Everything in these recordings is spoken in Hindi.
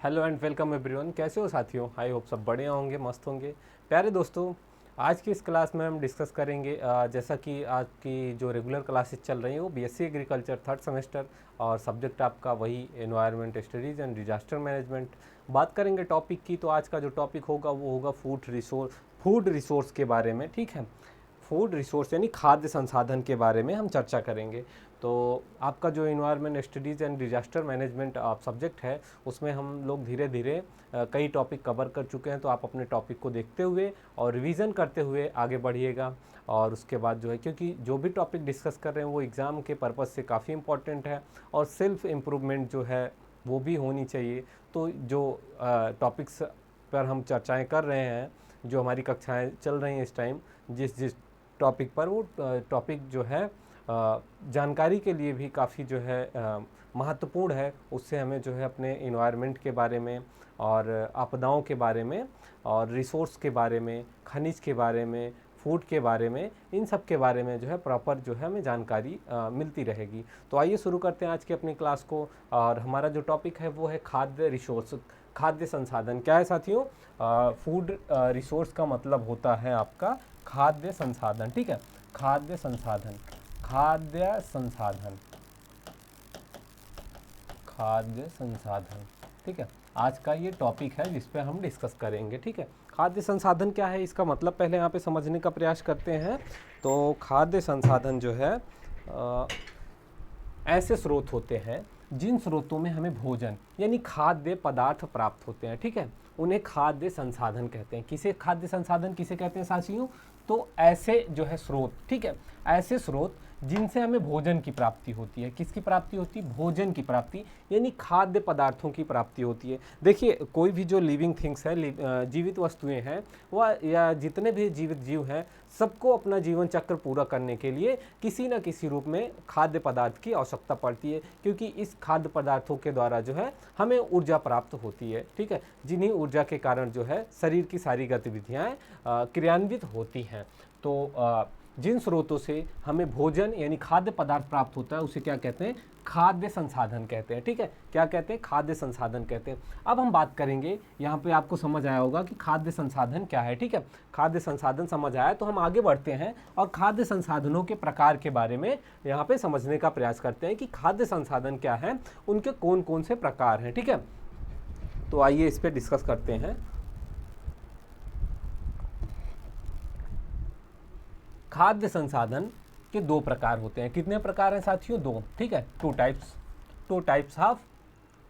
Hello and welcome everyone. कैसे हो साथियों? आई होप सब बढ़िया होंगे, मस्त होंगे। प्यारे दोस्तों, आज की इस क्लास में हम डिस्कस करेंगे जैसा कि आज की जो रेगुलर क्लासेस चल रही हैं वो बीएससी एग्रीकल्चर थर्ड सेमेस्टर और सब्जेक्ट आपका वही environment studies and disaster management. बात करेंगे टॉपिक की, तो आज का जो टॉपिक होगा वो होगा फूड रिसोर्स के बारे में। ठीक है, फूड रिसोर्स यानी खाद्य संसाधन के बारे में हम चर्चा करेंगे। तो आपका जो environment studies and disaster management आप सब्जेक्ट है, उसमें हम लोग धीरे धीरे कई टॉपिक कवर कर चुके हैं। तो आप अपने टॉपिक को देखते हुए और रिवीजन करते हुए आगे बढ़िएगा। और उसके बाद जो है, क्योंकि जो भी टॉपिक डिस्कस कर रहे हैं वो एग्ज़ाम के पर्पज़ से काफ़ी इम्पॉर्टेंट है और सेल्फ इम्प्रूवमेंट जो है वो भी होनी चाहिए। तो जो टॉपिक्स पर हम चर्चाएँ कर रहे हैं, जो हमारी कक्षाएँ चल रही हैं इस टाइम, जिस जिस टॉपिक पर, वो टॉपिक जो है जानकारी के लिए भी काफ़ी जो है महत्वपूर्ण है। उससे हमें जो है अपने इन्वायरमेंट के बारे में और आपदाओं के बारे में और रिसोर्स के बारे में, खनिज के बारे में, फूड के बारे में, इन सब के बारे में जो है प्रॉपर जो है हमें जानकारी मिलती रहेगी। तो आइए शुरू करते हैं आज की अपनी क्लास को। और हमारा जो टॉपिक है वो है खाद्य रिसोर्स, खाद्य संसाधन। क्या है साथियों? फूड रिसोर्स का मतलब होता है आपका खाद्य संसाधन। ठीक है, खाद्य संसाधन, खाद्य संसाधन, खाद्य संसाधन। ठीक है, आज का ये टॉपिक है जिस पे हम डिस्कस करेंगे। ठीक है, खाद्य संसाधन क्या है, इसका मतलब पहले यहाँ पे समझने का प्रयास करते हैं। तो खाद्य संसाधन जो है ऐसे स्रोत होते हैं जिन स्रोतों में हमें भोजन यानी खाद्य पदार्थ प्राप्त होते हैं। ठीक है, उन्हें खाद्य संसाधन कहते हैं। किसे खाद्य संसाधन किसे कहते हैं साथियों? तो ऐसे जो है स्रोत, ठीक है, ऐसे स्रोत जिनसे हमें भोजन की प्राप्ति होती है। किसकी प्राप्ति होती है? भोजन की प्राप्ति, यानी खाद्य पदार्थों की प्राप्ति होती है। देखिए, कोई भी जो लिविंग थिंग्स है, जीवित वस्तुएं हैं, वह या जितने भी जीवित जीव हैं, सबको अपना जीवन चक्र पूरा करने के लिए किसी न किसी रूप में खाद्य पदार्थ की आवश्यकता पड़ती है, क्योंकि इस खाद्य पदार्थों के द्वारा जो है हमें ऊर्जा प्राप्त होती है। ठीक है, जिन्हीं ऊर्जा के कारण जो है शरीर की सारी गतिविधियाँ क्रियान्वित होती हैं। तो जिन स्रोतों से हमें भोजन यानी खाद्य पदार्थ प्राप्त होता है उसे क्या कहते हैं? खाद्य संसाधन कहते हैं। ठीक है, क्या कहते हैं? खाद्य संसाधन कहते हैं। अब हम बात करेंगे, यहाँ पे आपको समझ आया होगा कि खाद्य संसाधन क्या है। ठीक है, खाद्य संसाधन समझ आया तो हम आगे बढ़ते हैं और खाद्य संसाधनों के प्रकार के बारे में यहाँ पे समझने का प्रयास करते हैं कि खाद्य संसाधन क्या है, उनके कौन कौन से प्रकार हैं। ठीक है, तो आइए इस पर डिस्कस करते हैं। खाद्य संसाधन के दो प्रकार होते हैं। कितने प्रकार हैं साथियों? दो। ठीक है, two types of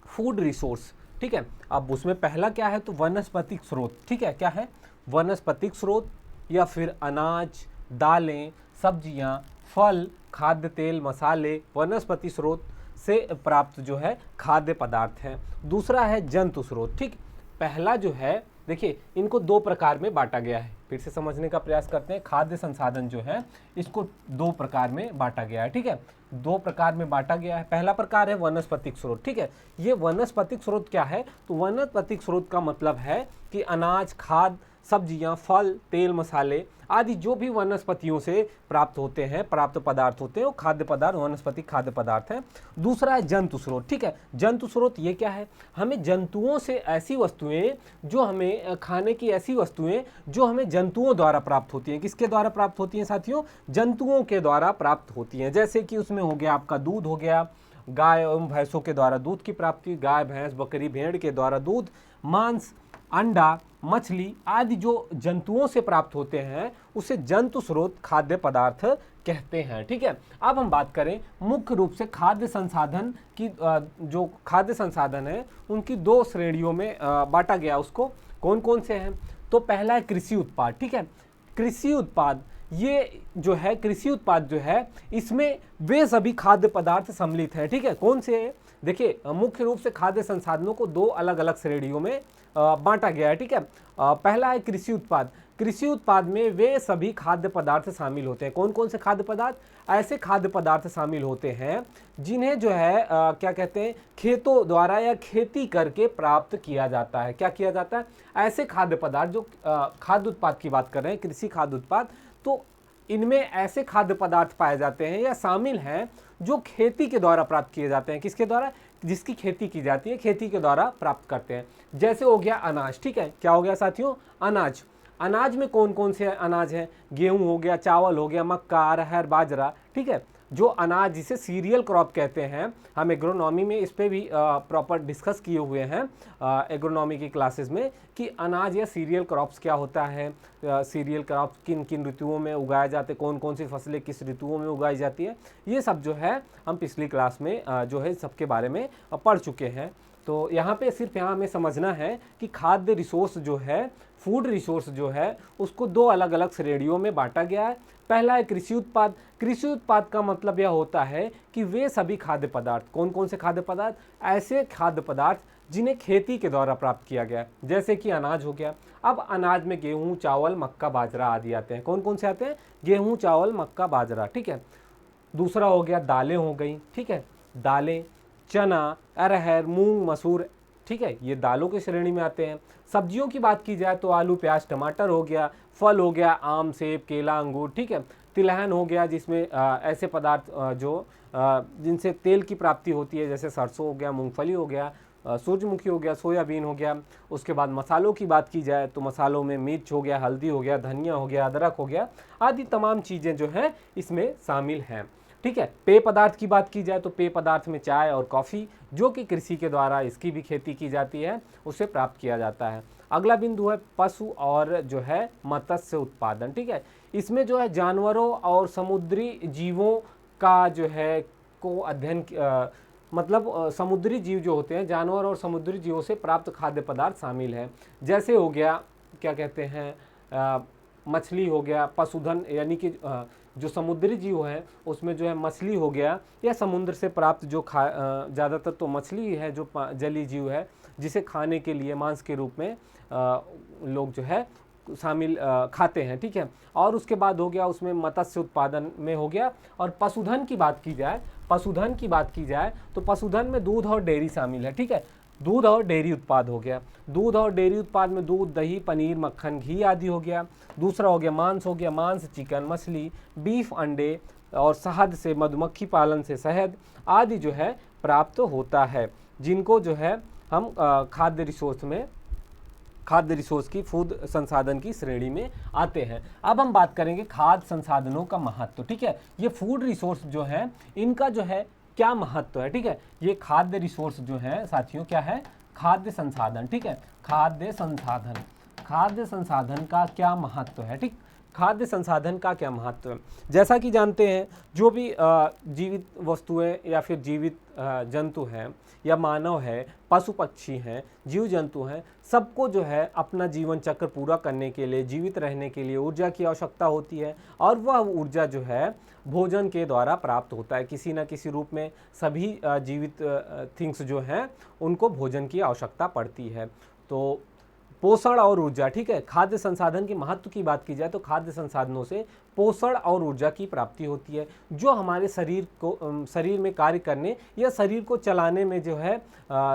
food resource. ठीक है, अब उसमें पहला क्या है? तो वनस्पतिक स्रोत। ठीक है, क्या है? वनस्पतिक स्रोत या फिर अनाज, दालें, सब्जियां, फल, खाद्य तेल, मसाले वनस्पति स्रोत से प्राप्त जो है खाद्य पदार्थ हैं। दूसरा है जंतु स्रोत। ठीक, पहला जो है, देखिए, इनको दो प्रकार में बांटा गया है। फिर से समझने का प्रयास करते हैं। खाद्य संसाधन जो है इसको दो प्रकार में बांटा गया है। ठीक है, दो प्रकार में बांटा गया है। पहला प्रकार है वनस्पतिक स्रोत। ठीक है, ये वनस्पतिक स्रोत क्या है? तो वनस्पतिक स्रोत का मतलब है कि अनाज, खाद्य, सब्जियां, फल, तेल, मसाले आदि जो भी वनस्पतियों से प्राप्त होते हैं, प्राप्त पदार्थ होते हैं, वो खाद्य पदार्थ, वनस्पतिक खाद्य पदार्थ हैं। दूसरा है जंतु स्रोत। ठीक है, जंतु स्रोत ये क्या है? हमें जंतुओं से ऐसी वस्तुएं जो हमें खाने की, ऐसी वस्तुएं जो हमें जंतुओं द्वारा प्राप्त होती हैं। किसके द्वारा प्राप्त होती हैं साथियों? जंतुओं के द्वारा प्राप्त होती हैं। जैसे कि उसमें हो गया आपका दूध हो गया, गाय एवं भैंसों के द्वारा दूध की प्राप्ति, गाय, भैंस, बकरी, भेड़ के द्वारा दूध, मांस, अंडा, मछली आदि जो जंतुओं से प्राप्त होते हैं उसे जंतु स्रोत खाद्य पदार्थ कहते हैं। ठीक है, अब हम बात करें मुख्य रूप से खाद्य संसाधन की। जो खाद्य संसाधन है उनकी दो श्रेणियों में बांटा गया। उसको कौन कौन से हैं? तो पहला है कृषि उत्पाद। ठीक है, कृषि उत्पाद, ये जो है कृषि उत्पाद जो है इसमें वे सभी खाद्य पदार्थ सम्मिलित हैं। ठीक है, कौन से हैं? देखिए, मुख्य रूप से खाद्य संसाधनों को दो अलग अलग श्रेणियों में बांटा गया है। ठीक है, पहला है कृषि उत्पाद। कृषि उत्पाद में वे सभी खाद्य पदार्थ शामिल होते हैं। कौन कौन से खाद्य पदार्थ? ऐसे खाद्य पदार्थ शामिल होते हैं जिन्हें जो है क्या कहते हैं? खेतों द्वारा या खेती करके प्राप्त किया जाता है। क्या किया जाता है? ऐसे खाद्य पदार्थ जो खाद्य उत्पाद की बात कर रहे हैं, कृषि खाद्य उत्पाद, तो इनमें ऐसे खाद्य पदार्थ पाए जाते हैं या शामिल हैं जो खेती के द्वारा प्राप्त किए जाते हैं। किसके द्वारा? जिसकी खेती की जाती है, खेती के द्वारा प्राप्त करते हैं। जैसे हो गया अनाज, ठीक है, क्या हो गया साथियों? अनाज। अनाज में कौन कौन से अनाज हैं? गेहूं हो गया, चावल हो गया, मक्का, अरहर, बाजरा, ठीक है। जो अनाज जिसे सीरियल क्रॉप कहते हैं, हम एग्रोनॉमी में इस पे भी प्रॉपर डिस्कस किए हुए हैं एग्रोनॉमी की क्लासेस में कि अनाज या सीरियल क्रॉप्स क्या होता है, सीरियल क्रॉप्स किन किन ऋतुओं में उगाए जाते हैं, कौन कौन सी फसलें किस ऋतुओं में उगाई जाती है, ये सब जो है हम पिछली क्लास में जो है सबके बारे में पढ़ चुके हैं। तो यहाँ पे सिर्फ यहाँ हमें समझना है कि खाद्य रिसोर्स जो है, फूड रिसोर्स जो है, उसको दो अलग अलग श्रेणियों में बांटा गया है। पहला है कृषि उत्पाद। कृषि उत्पाद का मतलब यह होता है कि वे सभी खाद्य पदार्थ, कौन कौन से खाद्य पदार्थ? ऐसे खाद्य पदार्थ जिन्हें खेती के द्वारा प्राप्त किया गया है, जैसे कि अनाज हो गया। अब अनाज में गेहूं, चावल, मक्का, बाजरा आदि आते हैं। कौन कौन से आते हैं? गेहूं, चावल, मक्का, बाजरा, ठीक है। दूसरा हो गया दालें हो गई, ठीक है, दालें, चना, अरहर, मूंग, मसूर, ठीक है, ये दालों की श्रेणी में आते हैं। सब्जियों की बात की जाए तो आलू, प्याज, टमाटर हो गया। फल हो गया आम, सेब, केला, अंगूर, ठीक है। तिलहन हो गया जिसमें ऐसे पदार्थ जिनसे तेल की प्राप्ति होती है, जैसे सरसों हो गया, मूंगफली हो गया, सूरजमुखी हो गया, सोयाबीन हो गया। उसके बाद मसालों की बात की जाए तो मसालों में मिर्च हो गया, हल्दी हो गया, धनिया हो गया, अदरक हो गया, आदि तमाम चीज़ें जो हैं इसमें शामिल हैं, ठीक है। पेय पदार्थ की बात की जाए तो पेय पदार्थ में चाय और कॉफ़ी, जो कि कृषि के द्वारा इसकी भी खेती की जाती है, उसे प्राप्त किया जाता है। अगला बिंदु है पशु और जो है मत्स्य उत्पादन, ठीक है। इसमें जो है जानवरों और समुद्री जीवों का जो है को अध्ययन मतलब समुद्री जीव जो होते हैं, जानवर और समुद्री जीवों से प्राप्त खाद्य पदार्थ शामिल है। जैसे हो गया, क्या कहते हैं, मछली हो गया, पशुधन यानी कि जो समुद्री जीव है उसमें जो है मछली हो गया, या समुद्र से प्राप्त जो ज़्यादातर तो मछली है जो जलीय जीव है, जिसे खाने के लिए मांस के रूप में लोग जो है शामिल खाते हैं, ठीक है। और उसके बाद हो गया उसमें मत्स्य उत्पादन में हो गया। और पशुधन की बात की जाए, पशुधन की बात की जाए तो पशुधन में दूध और डेयरी शामिल है, ठीक है। दूध और डेयरी उत्पाद हो गया। दूध और डेयरी उत्पाद में दूध, दही, पनीर, मक्खन, घी आदि हो गया। दूसरा हो गया मांस, हो गया मांस, चिकन, मछली, बीफ, अंडे, और शहद से, मधुमक्खी पालन से शहद आदि जो है प्राप्त होता है, जिनको जो है हम खाद्य रिसोर्स की, फूड संसाधन की श्रेणी में आते हैं। अब हम बात करेंगे खाद्य संसाधनों का महत्व, ठीक है। ये फूड रिसोर्स जो है इनका जो है क्या महत्व है, ठीक है। ये खाद्य रिसोर्स जो है साथियों क्या है? खाद्य संसाधन, ठीक है। खाद्य संसाधन का क्या महत्व है, ठीक। खाद्य संसाधन का क्या महत्व है? जैसा कि जानते हैं, जो भी जीवित वस्तुएं या फिर जीवित जंतु हैं या मानव है, पशु पक्षी हैं, जीव जंतु हैं, सबको जो है अपना जीवन चक्र पूरा करने के लिए, जीवित रहने के लिए ऊर्जा की आवश्यकता होती है, और वह ऊर्जा जो है भोजन के द्वारा प्राप्त होता है किसी न किसी रूप में। सभी जीवित थिंग्स जो हैं उनको भोजन की आवश्यकता पड़ती है। तो पोषण और ऊर्जा, ठीक है। खाद्य संसाधन के महत्व की बात की जाए तो खाद्य संसाधनों से पोषण और ऊर्जा की प्राप्ति होती है, जो हमारे शरीर में कार्य करने या शरीर को चलाने में जो है,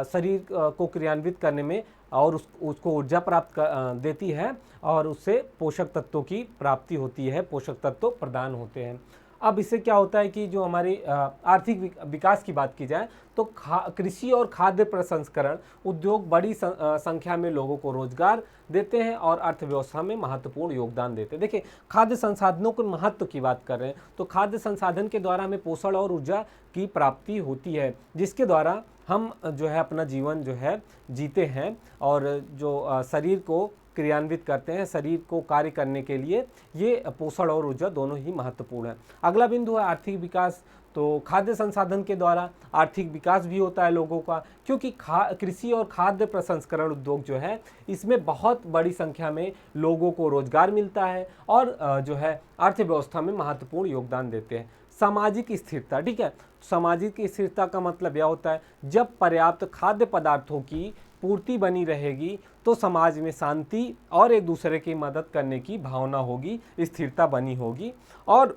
शरीर को क्रियान्वित करने में, और उसको ऊर्जा प्राप्त देती है, और उससे पोषक तत्वों की प्राप्ति होती है, पोषक तत्व प्रदान होते हैं। अब इससे क्या होता है कि जो हमारी आर्थिक विकास की बात की जाए तो कृषि और खाद्य प्रसंस्करण उद्योग बड़ी संख्या में लोगों को रोजगार देते हैं और अर्थव्यवस्था में महत्वपूर्ण योगदान देते हैं। देखिए, खाद्य संसाधनों के महत्व की बात कर रहे हैं तो खाद्य संसाधन के द्वारा हमें पोषण और ऊर्जा की प्राप्ति होती है, जिसके द्वारा हम जो है अपना जीवन जो है जीते हैं, और जो शरीर को क्रियान्वित करते हैं, शरीर को कार्य करने के लिए ये पोषण और ऊर्जा दोनों ही महत्वपूर्ण है। अगला बिंदु है आर्थिक विकास। तो खाद्य संसाधन के द्वारा आर्थिक विकास भी होता है लोगों का, क्योंकि कृषि और खाद्य प्रसंस्करण उद्योग जो है इसमें बहुत बड़ी संख्या में लोगों को रोजगार मिलता है, और जो है अर्थव्यवस्था में महत्वपूर्ण योगदान देते हैं। सामाजिक स्थिरता, ठीक है। सामाजिक स्थिरता का मतलब यह होता है जब पर्याप्त खाद्य पदार्थों की पूर्ति बनी रहेगी तो समाज में शांति और एक दूसरे की मदद करने की भावना होगी, स्थिरता बनी होगी। और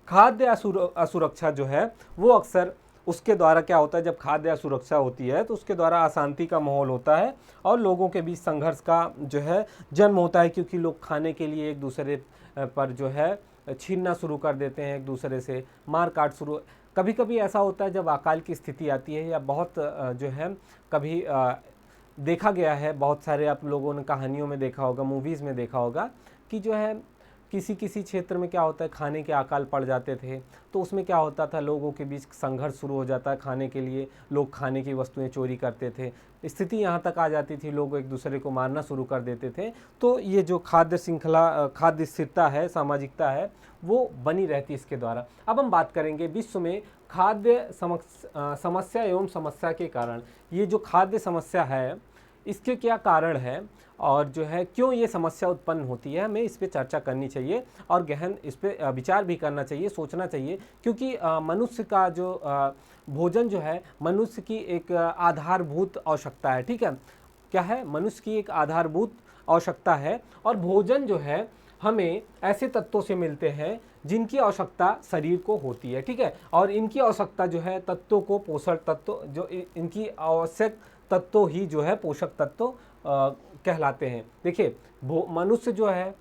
खाद्य असुरक्षा जो है वो अक्सर उसके द्वारा क्या होता है, जब खाद्य असुरक्षा होती है तो उसके द्वारा अशांति का माहौल होता है और लोगों के बीच संघर्ष का जो है जन्म होता है, क्योंकि लोग खाने के लिए एक दूसरे पर जो है छीनना शुरू कर देते हैं एक दूसरे से, मार काट शुरू। कभी कभी ऐसा होता है जब अकाल की स्थिति आती है, या बहुत जो है कभी देखा गया है, बहुत सारे आप लोगों ने कहानियों में देखा होगा, मूवीज़ में देखा होगा कि जो है किसी किसी क्षेत्र में क्या होता है, खाने के अकाल पड़ जाते थे, तो उसमें क्या होता था, लोगों के बीच संघर्ष शुरू हो जाता है खाने के लिए, लोग खाने की वस्तुएं चोरी करते थे, स्थिति यहाँ तक आ जाती थी, लोग एक दूसरे को मारना शुरू कर देते थे। तो ये जो खाद्य श्रृंखला, खाद्य स्थिरता है, सामाजिकता है, वो बनी रहती है इसके द्वारा। अब हम बात करेंगे विश्व में खाद्य समस्या एवं समस्या के कारण। ये जो खाद्य समस्या है इसके क्या कारण है, और जो है क्यों ये समस्या उत्पन्न होती है, हमें इस पे चर्चा करनी चाहिए और गहन इस पे विचार भी करना चाहिए, सोचना चाहिए। क्योंकि मनुष्य का जो भोजन जो है मनुष्य की एक आधारभूत आवश्यकता है। ठीक है, क्या है, मनुष्य की एक आधारभूत आवश्यकता है, और भोजन जो है हमें ऐसे तत्वों से मिलते हैं जिनकी आवश्यकता शरीर को होती है। ठीक है, और इनकी आवश्यकता जो है तत्वों को, पोषक तत्व जो इनकी आवश्यक तत्व ही जो है पोषक तत्व कहलाते हैं। देखिए, मनुष्य जो है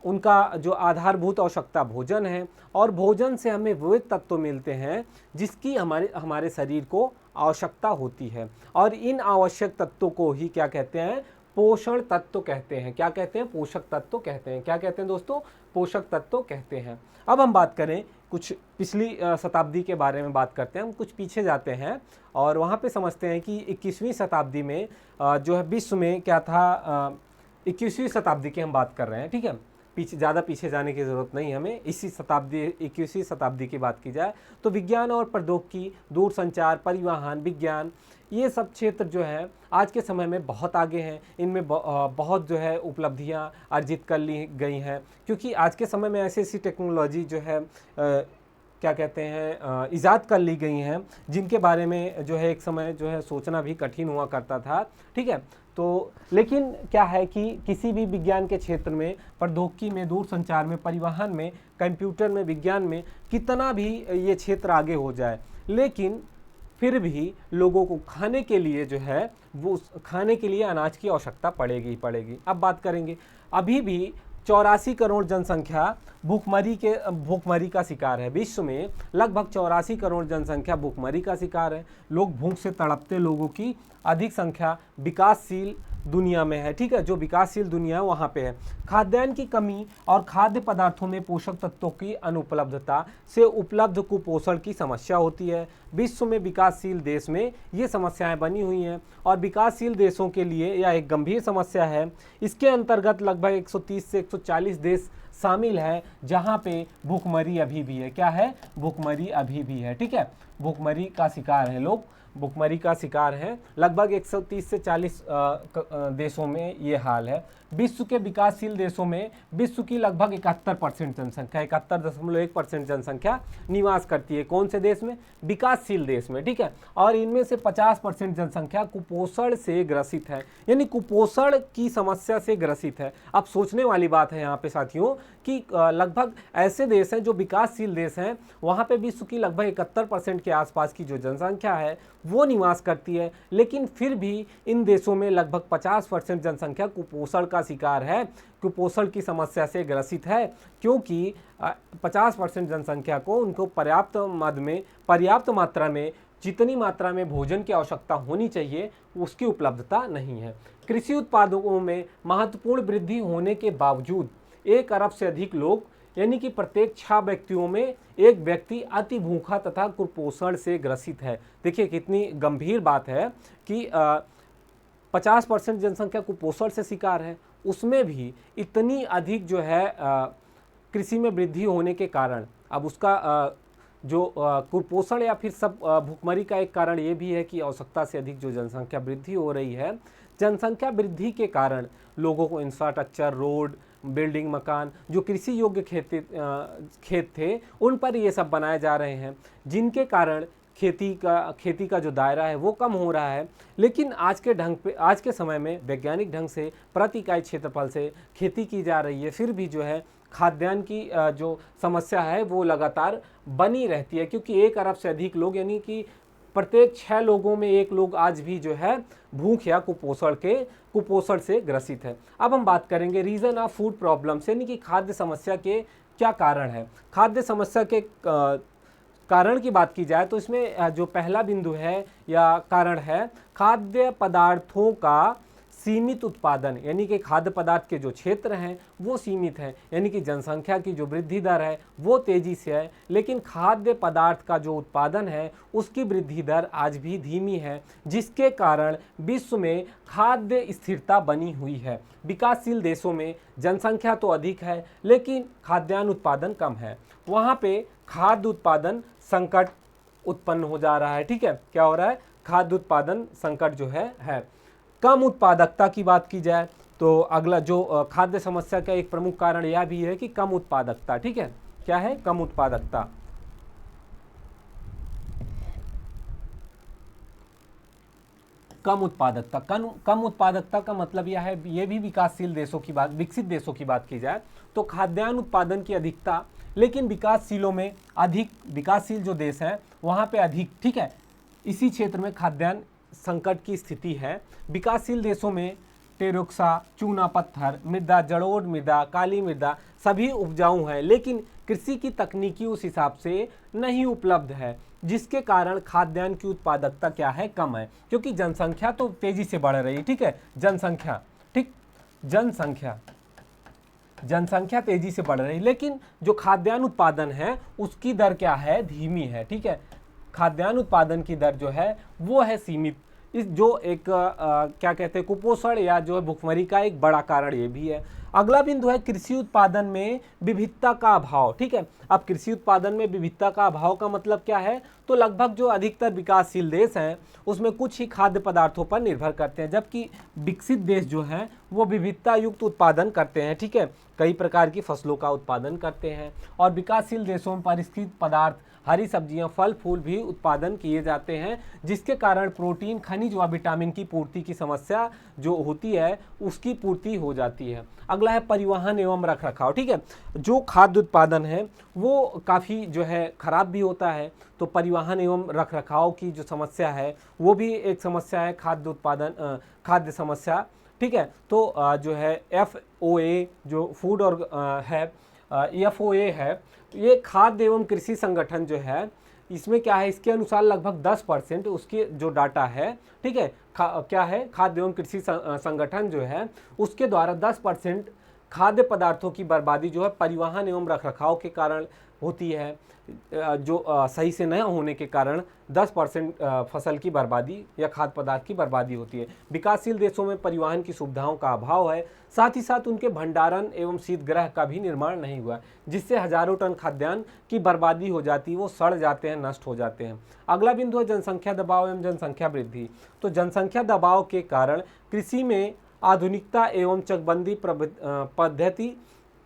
उनका जो आधारभूत आवश्यकता भोजन है, और भोजन से हमें वे तत्व मिलते हैं जिसकी हमारे शरीर को आवश्यकता होती है, और इन आवश्यक तत्वों को ही क्या कहते हैं, पोषण तत्व कहते हैं। क्या कहते हैं, पोषक तत्व कहते हैं। क्या कहते हैं दोस्तों, पोषक तत्व कहते हैं। अब हम बात करें कुछ पिछली शताब्दी के बारे में बात करते हैं, हम कुछ पीछे जाते हैं और वहाँ पे समझते हैं कि 21वीं शताब्दी में जो है विश्व में क्या था। 21वीं शताब्दी की हम बात कर रहे हैं, ठीक है, ज़्यादा पीछे जाने की ज़रूरत नहीं हमें, इसी शताब्दी 21वीं शताब्दी की बात की जाए तो विज्ञान और प्रौद्योगिकी, दूरसंचार, परिवहन, विज्ञान, ये सब क्षेत्र जो है आज के समय में बहुत आगे हैं। इनमें बहुत जो है उपलब्धियां अर्जित कर ली गई हैं, क्योंकि आज के समय में ऐसी ऐसी टेक्नोलॉजी जो है क्या कहते हैं ईजाद कर ली गई हैं, जिनके बारे में जो है एक समय जो है सोचना भी कठिन हुआ करता था। ठीक है, तो लेकिन क्या है कि किसी भी विज्ञान के क्षेत्र में, प्रौद्योगिकी में, दूरसंचार में, परिवहन में, कंप्यूटर में, विज्ञान में, कितना भी ये क्षेत्र आगे हो जाए, लेकिन फिर भी लोगों को खाने के लिए जो है वो खाने के लिए अनाज की आवश्यकता पड़ेगी ही पड़ेगी। अब बात करेंगे, अभी भी 84 करोड़ जनसंख्या भूखमरी का शिकार है। विश्व में लगभग 84 करोड़ जनसंख्या भूखमरी का शिकार है। लोग भूख से तड़पते लोगों की अधिक संख्या विकासशील दुनिया में है। ठीक है, जो विकासशील दुनिया है वहाँ पे है। खाद्यान्न की कमी और खाद्य पदार्थों में पोषक तत्वों की अनुपलब्धता से उपलब्ध कुपोषण की समस्या होती है। विश्व में विकासशील देश में ये समस्याएं बनी हुई हैं, और विकासशील देशों के लिए यह एक गंभीर समस्या है। इसके अंतर्गत लगभग 130 से 140 देश शामिल है जहाँ पे भूखमरी अभी भी है। क्या है, भूखमरी अभी भी है। ठीक है, भूखमरी का शिकार है लोग, भूखमरी का शिकार है। लगभग 130 से 40 देशों में ये हाल है। विश्व के विकासशील देशों में विश्व की लगभग 71% जनसंख्या, 71.1% जनसंख्या निवास करती है। कौन से देश में, विकासशील देश में। ठीक है, और इनमें से 50% जनसंख्या कुपोषण से ग्रसित है, यानी कुपोषण की समस्या से ग्रसित है। अब सोचने वाली बात है यहाँ पे साथियों कि लगभग ऐसे देश हैं जो विकासशील देश हैं, वहाँ पे विश्व की लगभग 71% के आसपास की जो जनसंख्या है वो निवास करती है, लेकिन फिर भी इन देशों में लगभग 50% जनसंख्या कुपोषण का शिकार है, कुपोषण की समस्या से ग्रसित है, क्योंकि 50% जनसंख्या को उनको पर्याप्त मात्रा में जितनी मात्रा में भोजन की आवश्यकता होनी चाहिए उसकी उपलब्धता नहीं है। कृषि उत्पादों में महत्वपूर्ण वृद्धि होने के बावजूद 1 अरब से अधिक लोग, यानी कि प्रत्येक 6 व्यक्तियों में एक व्यक्ति अति भूखा तथा कुपोषण से ग्रसित है। देखिए कितनी गंभीर बात है कि 50% जनसंख्या कुपोषण से शिकार है, उसमें भी इतनी अधिक जो है कृषि में वृद्धि होने के कारण, अब उसका जो कुपोषण या फिर सब भूखमरी का एक कारण ये भी है कि आवश्यकता से अधिक जो जनसंख्या वृद्धि हो रही है। जनसंख्या वृद्धि के कारण लोगों को इंफ्रास्ट्रक्चर, रोड, बिल्डिंग, मकान, जो कृषि योग्य खेत थे उन पर ये सब बनाए जा रहे हैं, जिनके कारण खेती का जो दायरा है वो कम हो रहा है। लेकिन आज के समय में वैज्ञानिक ढंग से प्रति इकाई क्षेत्रफल से खेती की जा रही है, फिर भी जो है खाद्यान्न की जो समस्या है वो लगातार बनी रहती है, क्योंकि 1 अरब से अधिक लोग, यानी कि प्रत्येक 6 लोगों में 1 लोग आज भी जो है भूख या कुपोषण से ग्रसित है। अब हम बात करेंगे रीजन ऑफ फूड प्रॉब्लम्स, यानी कि खाद्य समस्या के क्या कारण है। खाद्य समस्या के कारण की बात की जाए तो इसमें जो पहला बिंदु है या कारण है, खाद्य पदार्थों का सीमित उत्पादन, यानी कि खाद्य पदार्थ के जो क्षेत्र हैं वो सीमित हैं, यानी कि जनसंख्या की जो वृद्धि दर है वो तेजी से है, लेकिन खाद्य पदार्थ का जो उत्पादन है उसकी वृद्धि दर आज भी धीमी है, जिसके कारण विश्व में खाद्य स्थिरता बनी हुई है। विकासशील देशों में जनसंख्या तो अधिक है लेकिन खाद्यान्न उत्पादन कम है, वहाँ पे खाद्य उत्पादन संकट उत्पन्न हो जा रहा है। ठीक है, क्या हो रहा है, खाद्य उत्पादन संकट जो है। कम उत्पादकता की बात की जाए तो अगला जो खाद्य समस्या का एक प्रमुख कारण यह भी है कि कम उत्पादकता। ठीक है, क्या है, कम उत्पादकता। कम उत्पादकता का मतलब यह है, ये भी विकासशील देशों की बात, विकसित देशों की बात की जाए तो खाद्यान्न उत्पादन की अधिकता, लेकिन विकासशीलों में अधिक, विकासशील जो देश हैं वहाँ पे अधिक। ठीक है, इसी क्षेत्र में खाद्यान्न संकट की स्थिति है। विकासशील देशों में टेरोक्सा, चूना पत्थर मृदा, जलोढ़ मृदा, काली मृदा सभी उपजाऊ हैं, लेकिन कृषि की तकनीकी उस हिसाब से नहीं उपलब्ध है, जिसके कारण खाद्यान्न की उत्पादकता क्या है, कम है, क्योंकि जनसंख्या तो तेजी से बढ़ रही है। ठीक है, जनसंख्या, ठीक, जनसंख्या तेजी से बढ़ रही, लेकिन जो खाद्यान्न उत्पादन है उसकी दर क्या है, धीमी है। ठीक है, खाद्यान्न उत्पादन की दर जो है वो है सीमित। इस जो एक क्या कहते हैं, कुपोषण या जो है भुखमरी का एक बड़ा कारण ये भी है। अगला बिंदु है कृषि उत्पादन में विविधता का अभाव। ठीक है, अब कृषि उत्पादन में विविधता का अभाव का मतलब क्या है, तो लगभग जो अधिकतर विकासशील देश हैं उसमें कुछ ही खाद्य पदार्थों पर निर्भर करते हैं, जबकि विकसित देश जो हैं वो विविधता युक्त उत्पादन करते हैं। ठीक है, कई प्रकार की फसलों का उत्पादन करते हैं, और विकासशील देशों में परिष्कृत पदार्थ, हरी सब्जियां, फल फूल भी उत्पादन किए जाते हैं, जिसके कारण प्रोटीन, खनिज व विटामिन की पूर्ति की समस्या जो होती है उसकी पूर्ति हो जाती है। अगला है परिवहन एवं रखरखाव। ठीक है, जो खाद्य उत्पादन है वो काफ़ी जो है खराब भी होता है, तो परिवहन एवं रखरखाव की जो समस्या है वो भी एक समस्या है, खाद्य समस्या। ठीक है, तो जो है FOA जो फूड और है, FOA है, ये खाद्य एवं कृषि संगठन जो है, इसमें क्या है, इसके अनुसार लगभग 10% उसके जो डाटा है, ठीक है, क्या है, खाद्य एवं कृषि संगठन जो है उसके द्वारा 10% खाद्य पदार्थों की बर्बादी जो है परिवहन एवं रखरखाव के कारण होती है, जो सही से न होने के कारण 10% फसल की बर्बादी या खाद्य पदार्थ की बर्बादी होती है। विकासशील देशों में परिवहन की सुविधाओं का अभाव है, साथ ही साथ उनके भंडारण एवं शीतगृह का भी निर्माण नहीं हुआ, जिससे हजारों टन खाद्यान्न की बर्बादी हो जाती है, वो सड़ जाते हैं, नष्ट हो जाते हैं। अगला बिंदु है जनसंख्या दबाव एवं जनसंख्या वृद्धि। तो जनसंख्या दबाव के कारण कृषि में आधुनिकता एवं चकबंदी पद्धति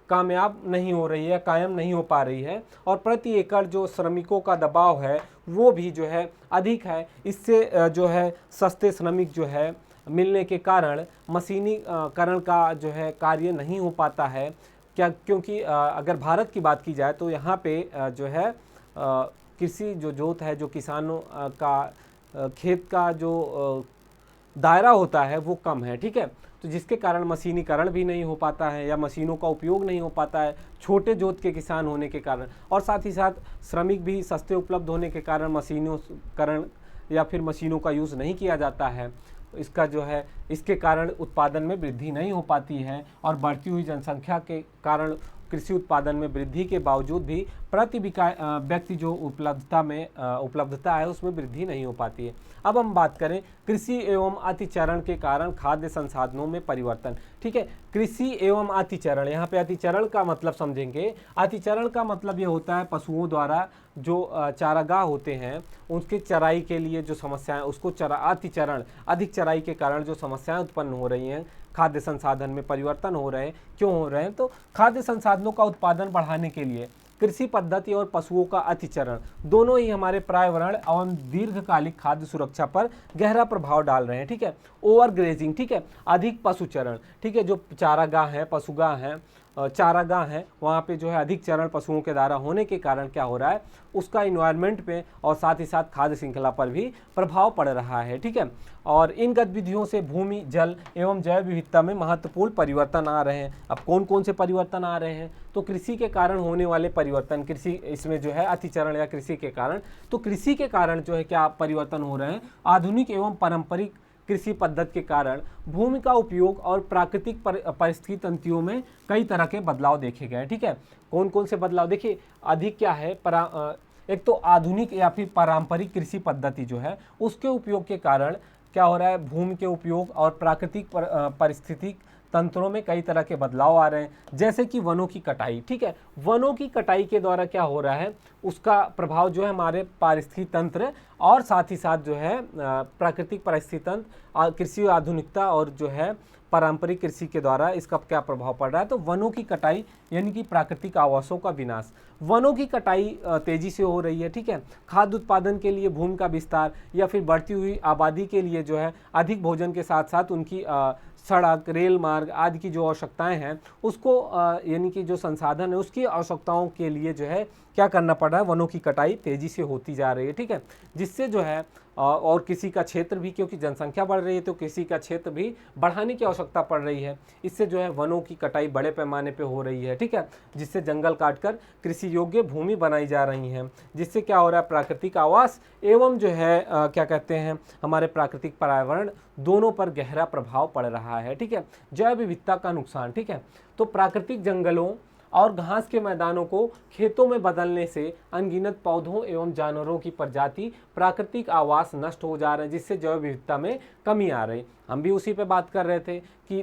कामयाब नहीं हो रही है, कायम नहीं हो पा रही है, और प्रति एकड़ जो श्रमिकों का दबाव है वो भी जो है अधिक है। इससे जो है सस्ते श्रमिक जो है मिलने के कारण मशीनीकरण का जो है कार्य नहीं हो पाता है। क्योंकि अगर भारत की बात की जाए तो यहाँ पे जो है कृषि जो जोत है, जो किसानों का खेत का जो दायरा होता है वो कम है। ठीक है, तो जिसके कारण मशीनीकरण भी नहीं हो पाता है या मशीनों का उपयोग नहीं हो पाता है, छोटे जोत के किसान होने के कारण, और साथ ही साथ श्रमिक भी सस्ते उपलब्ध होने के कारण मशीनीकरण या फिर मशीनों का यूज़ नहीं किया जाता है। इसका जो है, इसके कारण उत्पादन में वृद्धि नहीं हो पाती है, और बढ़ती हुई जनसंख्या के कारण कृषि उत्पादन में वृद्धि के बावजूद भी प्रति व्यक्ति जो उपलब्धता है उसमें वृद्धि नहीं हो पाती है। अब हम बात करें कृषि एवं अतिचरण के कारण खाद्य संसाधनों में परिवर्तन। ठीक है, कृषि एवं अतिचरण, यहाँ पे अतिचरण का मतलब समझेंगे। अतिचरण का मतलब ये होता है पशुओं द्वारा जो चारागाह होते हैं उसके चराई के लिए जो समस्याएं, उसको अतिचरण, अधिक चराई के कारण जो समस्याएं उत्पन्न हो रही हैं, खाद्य संसाधन में परिवर्तन हो रहे हैं। क्यों हो रहे हैं, तो खाद्य संसाधनों का उत्पादन बढ़ाने के लिए कृषि पद्धति और पशुओं का अतिचरण दोनों ही हमारे पर्यावरण एवं दीर्घकालिक खाद्य सुरक्षा पर गहरा प्रभाव डाल रहे हैं। ठीक है, ओवर ग्रेजिंग, ठीक है, अधिक पशुचरण, ठीक है, जो चारागाह हैं, पशुगाह हैं, चारागाह हैं वहाँ पे जो है अधिक चरण पशुओं के द्वारा होने के कारण क्या हो रहा है, उसका इन्वायरमेंट पे और साथ ही साथ खाद्य श्रृंखला पर भी प्रभाव पड़ रहा है। ठीक है, और इन गतिविधियों से भूमि, जल एवं जैव विविधता में महत्वपूर्ण परिवर्तन आ रहे हैं। अब कौन कौन से परिवर्तन आ रहे हैं, तो कृषि के कारण होने वाले परिवर्तन, कृषि इसमें जो है अतिचरण या कृषि के कारण, तो कृषि के कारण जो है क्या परिवर्तन हो रहे हैं, आधुनिक एवं पारंपरिक कृषि पद्धति के कारण भूमि का उपयोग और प्राकृतिक परिस्थिति तंत्रों में कई तरह के बदलाव देखे गए। ठीक है, कौन कौन से बदलाव देखिए, अधिक क्या है, एक तो आधुनिक या फिर पारंपरिक कृषि पद्धति जो है उसके उपयोग के कारण क्या हो रहा है, भूमि के उपयोग और प्राकृतिक परिस्थिति तंत्रों में कई तरह के बदलाव आ रहे हैं, जैसे कि वनों की कटाई। ठीक है, वनों की कटाई के द्वारा क्या हो रहा है, उसका प्रभाव जो है हमारे पारिस्थितिक तंत्र और साथ ही साथ जो है प्राकृतिक परिस्थिति तंत्र, कृषि आधुनिकता और जो है पारंपरिक कृषि के द्वारा इसका क्या प्रभाव पड़ रहा है। तो वनों की कटाई यानी कि प्राकृतिक आवासों का विनाश, वनों की कटाई तेजी से हो रही है। ठीक है, खाद्य उत्पादन के लिए भूमि का विस्तार या फिर बढ़ती हुई आबादी के लिए जो है अधिक भोजन के साथ साथ उनकी सड़क, रेल मार्ग आदि की जो आवश्यकताएं हैं उसको यानी कि जो संसाधन है उसकी आवश्यकताओं के लिए जो है क्या करना पड़ रहा है, वनों की कटाई तेजी से होती जा रही है। ठीक है, जिससे जो है और कृषि का क्षेत्र भी, क्योंकि जनसंख्या बढ़ रही है तो कृषि का क्षेत्र भी बढ़ाने की आवश्यकता पड़ रही है, इससे जो है वनों की कटाई बड़े पैमाने पे हो रही है। ठीक है, जिससे जंगल काटकर कृषि योग्य भूमि बनाई जा रही है, जिससे क्या हो रहा है, प्राकृतिक आवास एवं जो है क्या कहते हैं हमारे प्राकृतिक पर्यावरण दोनों पर गहरा प्रभाव पड़ रहा है। ठीक है, जैव विविधता का नुकसान। ठीक है, तो प्राकृतिक जंगलों और घास के मैदानों को खेतों में बदलने से अनगिनत पौधों एवं जानवरों की प्रजाति, प्राकृतिक आवास नष्ट हो जा रहे हैं, जिससे जैव विविधता में कमी आ रही। हम भी उसी पे बात कर रहे थे कि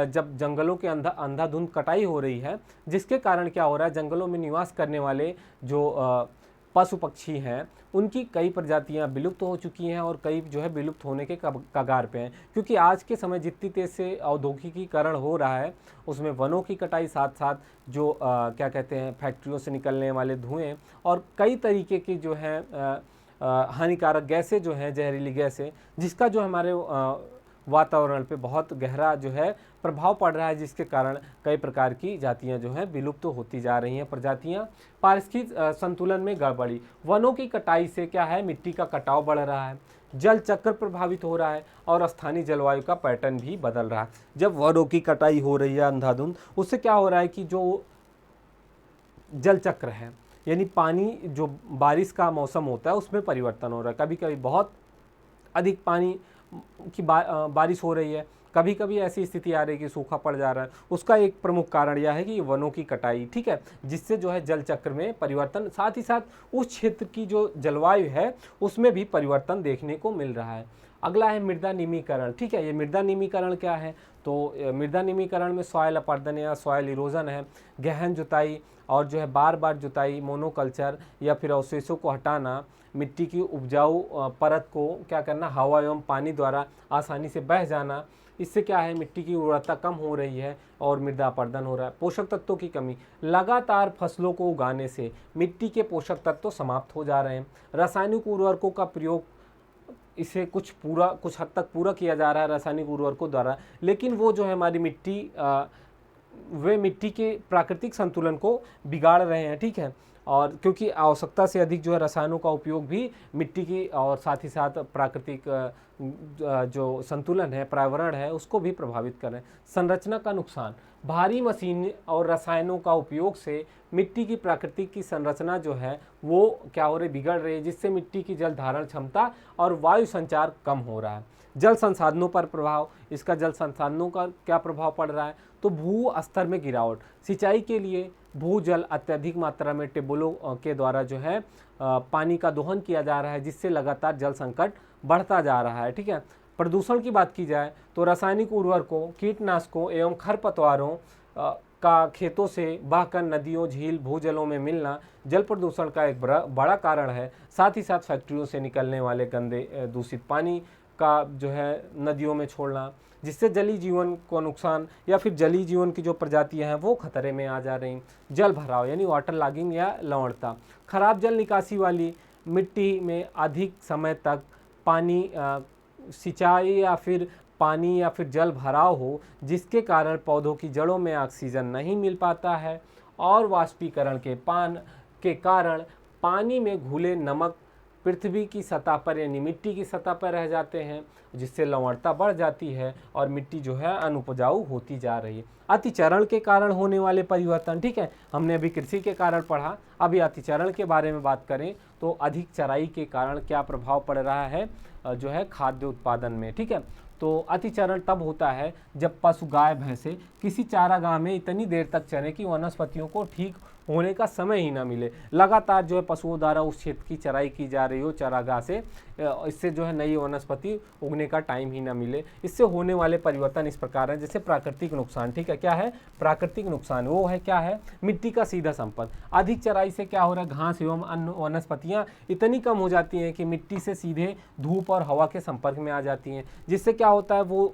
जब जंगलों के अंधाधुंध कटाई हो रही है, जिसके कारण क्या हो रहा है, जंगलों में निवास करने वाले जो पशु पक्षी हैं उनकी कई प्रजातियां विलुप्त हो चुकी हैं और कई जो है विलुप्त होने के कगार पे हैं, क्योंकि आज के समय जितनी तेज से औद्योगिकीकरण हो रहा है उसमें वनों की कटाई, साथ साथ जो क्या कहते हैं फैक्ट्रियों से निकलने वाले धुएं और कई तरीके की जो है हानिकारक गैसें जो हैं, जहरीली गैसें, जिसका जो हमारे वातावरण पे बहुत गहरा जो है प्रभाव पड़ रहा है, जिसके कारण कई प्रकार की जातियां जो हैं विलुप्त होती जा रही हैं, प्रजातियां। पारिस्थितिक संतुलन में गड़बड़ी, वनों की कटाई से क्या है, मिट्टी का कटाव बढ़ रहा है, जल चक्र प्रभावित हो रहा है और स्थानीय जलवायु का पैटर्न भी बदल रहा है। जब वनों की कटाई हो रही है अंधाधुंध, उससे क्या हो रहा है कि जो जल चक्र है यानी पानी, जो बारिश का मौसम होता है उसमें परिवर्तन हो रहा है, कभी कभी बहुत अधिक पानी की बारिश हो रही है, कभी कभी ऐसी स्थिति आ रही है कि सूखा पड़ जा रहा है। उसका एक प्रमुख कारण यह है कि वनों की कटाई। ठीक है, जिससे जो है जल चक्र में परिवर्तन, साथ ही साथ उस क्षेत्र की जो जलवायु है उसमें भी परिवर्तन देखने को मिल रहा है। अगला है मृदा निमीकरण। ठीक है, ये मृदा निमीकरण क्या है, तो मृदा निमीकरण में सॉयल अपरदन या सॉयल इरोजन है, गहन जुताई और जो है बार बार जुताई, मोनोकल्चर या फिर अवशेषों को हटाना, मिट्टी की उपजाऊ परत को क्या करना, हवा एवं पानी द्वारा आसानी से बह जाना, इससे क्या है मिट्टी की उर्वरता कम हो रही है और मृदा अपरदन हो रहा है। पोषक तत्वों की कमी, लगातार फसलों को उगाने से मिट्टी के पोषक तत्व समाप्त हो जा रहे हैं। रासायनिक उर्वरकों का प्रयोग, इसे कुछ हद तक पूरा किया जा रहा है रासायनिक उर्वरकों द्वारा, लेकिन वो जो है हमारी मिट्टी वे मिट्टी के प्राकृतिक संतुलन को बिगाड़ रहे हैं। ठीक है, और क्योंकि आवश्यकता से अधिक जो है रसायनों का उपयोग भी मिट्टी की और साथ ही साथ प्राकृतिक जो संतुलन है, पर्यावरण है, उसको भी प्रभावित कर रहे हैं। संरचना का नुकसान, भारी मशीन और रसायनों का उपयोग से मिट्टी की प्राकृतिक की संरचना जो है वो क्या हो रही, बिगड़ रही है, जिससे मिट्टी की जल धारण क्षमता और वायु संचार कम हो रहा है। जल संसाधनों पर प्रभाव, इसका जल संसाधनों का क्या प्रभाव पड़ रहा है, तो भू स्तर में गिरावट, सिंचाई के लिए भूजल अत्यधिक मात्रा में टेबलों के द्वारा जो है पानी का दोहन किया जा रहा है, जिससे लगातार जल संकट बढ़ता जा रहा है। ठीक है, प्रदूषण की बात की जाए तो रासायनिक उर्वरकों, कीटनाशकों एवं खरपतवारों का खेतों से बहकर नदियों, झील, भूजलों में मिलना जल प्रदूषण का एक बड़ा कारण है। साथ ही साथ फैक्ट्रियों से निकलने वाले गंदे दूषित पानी का जो है नदियों में छोड़ना, जिससे जलीय जीवन को नुकसान या फिर जलीय जीवन की जो प्रजातियां हैं वो खतरे में आ जा रही। जल भराव यानी वाटर लॉगिंग या लवणता, खराब जल निकासी वाली मिट्टी में अधिक समय तक पानी सिंचाई या फिर पानी या फिर जल भराव हो जिसके कारण पौधों की जड़ों में ऑक्सीजन नहीं मिल पाता है, और वाष्पीकरण के कारण पानी में घुले नमक पृथ्वी की सतह पर यानी मिट्टी की सतह पर रह जाते हैं, जिससे लवणता बढ़ जाती है और मिट्टी जो है अनुपजाऊ होती जा रही है। अतिचरण के कारण होने वाले परिवर्तन, ठीक है, हमने अभी कृषि के कारण पढ़ा, अभी अतिचरण के बारे में बात करें तो अधिक चराई के कारण क्या प्रभाव पड़ रहा है जो है खाद्य उत्पादन में, ठीक है। तो अतिचरण तब होता है जब पशु गाय भैंसे किसी चारागाह में इतनी देर तक चरे कि वनस्पतियों को ठीक होने का समय ही ना मिले। लगातार जो है पशुओं द्वारा उस क्षेत्र की चराई की जा रही हो चारागाह से, इससे जो है नई वनस्पति उगने का टाइम ही ना मिले। इससे होने वाले परिवर्तन इस प्रकार हैं, जैसे प्राकृतिक नुकसान, ठीक है। क्या है प्राकृतिक नुकसान? वो है क्या है, मिट्टी का सीधा संपर्क। अधिक चराई से क्या हो रहा है, घास एवं अन्य वनस्पतियाँ इतनी कम हो जाती हैं कि मिट्टी से सीधे धूप और हवा के संपर्क में आ जाती हैं, जिससे क्या होता है वो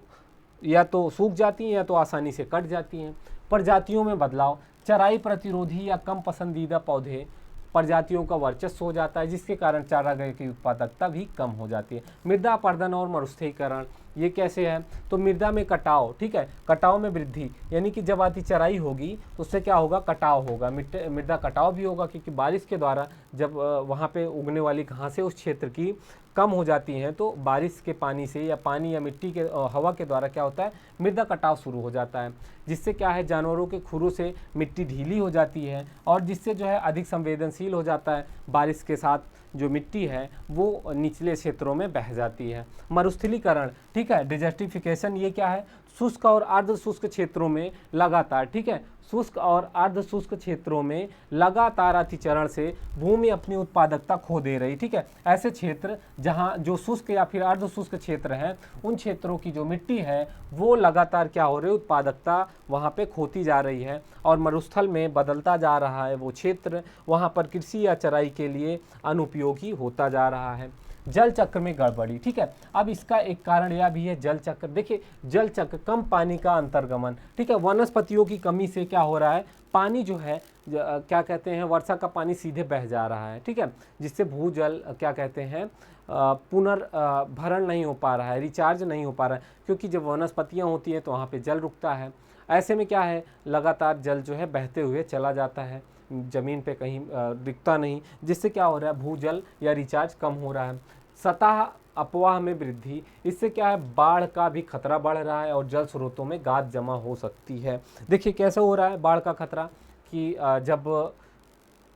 या तो सूख जाती हैं या तो आसानी से कट जाती हैं। प्रजातियों में बदलाव, चराई प्रतिरोधी या कम पसंदीदा पौधे प्रजातियों का वर्चस्व हो जाता है, जिसके कारण चारागाह की उत्पादकता भी कम हो जाती है। मृदा अपरदन और मरुस्थलीकरण, ये कैसे है, तो मृदा में कटाव, ठीक है, कटाव में वृद्धि, यानी कि जब अति चराई होगी तो उससे क्या होगा, कटाव होगा, मृदा कटाव भी होगा, क्योंकि बारिश के द्वारा जब वहाँ पे उगने वाली घासें उस क्षेत्र की कम हो जाती हैं तो बारिश के पानी से या पानी या मिट्टी के हवा के द्वारा क्या होता है, मृदा कटाव शुरू हो जाता है, जिससे क्या है जानवरों के खुरों से मिट्टी ढीली हो जाती है और जिससे जो है अधिक संवेदनशील हो जाता है, बारिश के साथ जो मिट्टी है वो निचले क्षेत्रों में बह जाती है। मरुस्थलीकरण, ठीक है, डिजर्टिफिकेशन, ये क्या है, शुष्क और अर्ध शुष्क क्षेत्रों में लगातार, ठीक है, शुष्क और अर्ध शुष्क क्षेत्रों में लगातार अतिचरण से भूमि अपनी उत्पादकता खो दे रही, ठीक है। ऐसे क्षेत्र जहां जो शुष्क या फिर अर्ध शुष्क क्षेत्र हैं, उन क्षेत्रों की जो मिट्टी है वो लगातार क्या हो रही है, उत्पादकता वहां पे खोती जा रही है और मरुस्थल में बदलता जा रहा है वो क्षेत्र, वहां पर कृषि या चराई के लिए अनुपयोगी होता जा रहा है। जल चक्र में गड़बड़ी, ठीक है, अब इसका एक कारण यह भी है जल चक्र। देखिए जल चक्र, कम पानी का अंतर्गमन, ठीक है, वनस्पतियों की कमी से क्या हो रहा है, पानी जो है क्या कहते हैं, वर्षा का पानी सीधे बह जा रहा है, ठीक है, जिससे भूजल क्या कहते हैं पुनर्भरण नहीं हो पा रहा है, रिचार्ज नहीं हो पा रहा है, क्योंकि जब वनस्पतियाँ होती हैं तो वहाँ पे जल रुकता है। ऐसे में क्या है, लगातार जल जो है बहते हुए चला जाता है, ज़मीन पे कहीं दिखता नहीं, जिससे क्या हो रहा है, भूजल या रिचार्ज कम हो रहा है। सतह अपवाह में वृद्धि, इससे क्या है, बाढ़ का भी खतरा बढ़ रहा है और जल स्रोतों में गाद जमा हो सकती है। देखिए कैसे हो रहा है बाढ़ का खतरा, कि जब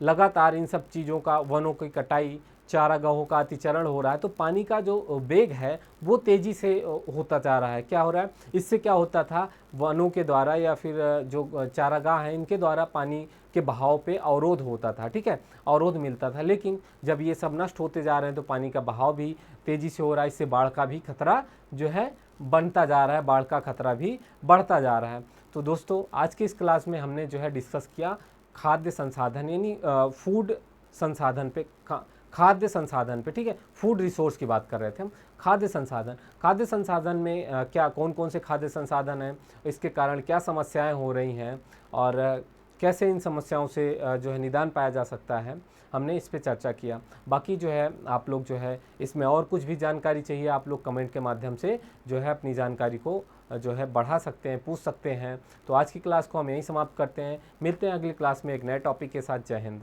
लगातार इन सब चीज़ों का, वनों की कटाई, चारागाहों का अतिचरण हो रहा है तो पानी का जो वेग है वो तेज़ी से होता जा रहा है। क्या हो रहा है, इससे क्या होता था, वनों के द्वारा या फिर जो चारागाह हैं इनके द्वारा पानी के बहाव पे अवरोध होता था, ठीक है, अवरोध मिलता था, लेकिन जब ये सब नष्ट होते जा रहे हैं तो पानी का बहाव भी तेज़ी से हो रहा है, इससे बाढ़ का भी खतरा जो है बनता जा रहा है, बाढ़ का खतरा भी बढ़ता जा रहा है। तो दोस्तों आज के इस क्लास में हमने जो है डिस्कस किया खाद्य संसाधन यानी फूड संसाधन पे, खाद्य संसाधन पे, ठीक है, फूड रिसोर्स की बात कर रहे थे हम। खाद्य संसाधन में क्या कौन कौन से खाद्य संसाधन हैं, इसके कारण क्या समस्याएं हो रही हैं और कैसे इन समस्याओं से जो है निदान पाया जा सकता है, हमने इस पे चर्चा किया। बाकी जो है आप लोग जो है इसमें और कुछ भी जानकारी चाहिए, आप लोग कमेंट के माध्यम से जो है अपनी जानकारी को जो है बढ़ा सकते हैं, पूछ सकते हैं। तो आज की क्लास को हम यहीं समाप्त करते हैं, मिलते हैं अगली क्लास में एक नए टॉपिक के साथ। जय हिंद।